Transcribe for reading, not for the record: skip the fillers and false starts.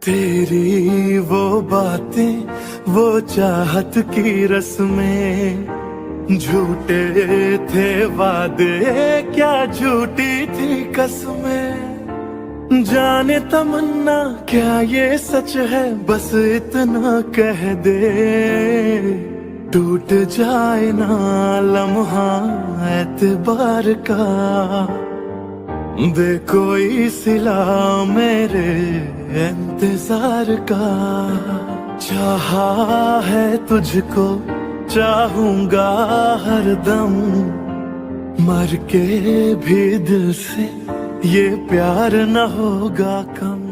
तेरी वो बातें, वो चाहत की रस्में, झूठे थे वादे, क्या झूठी थी कसमें। जाने तमन्ना क्या ये सच है, बस इतना कह दे, टूट जाए ना लम्हा एतबार का, दे कोई सिला मेरे इंतजार का। चाहा है तुझको, चाहूंगा हरदम, मर के भी दिल से ये प्यार न होगा कम।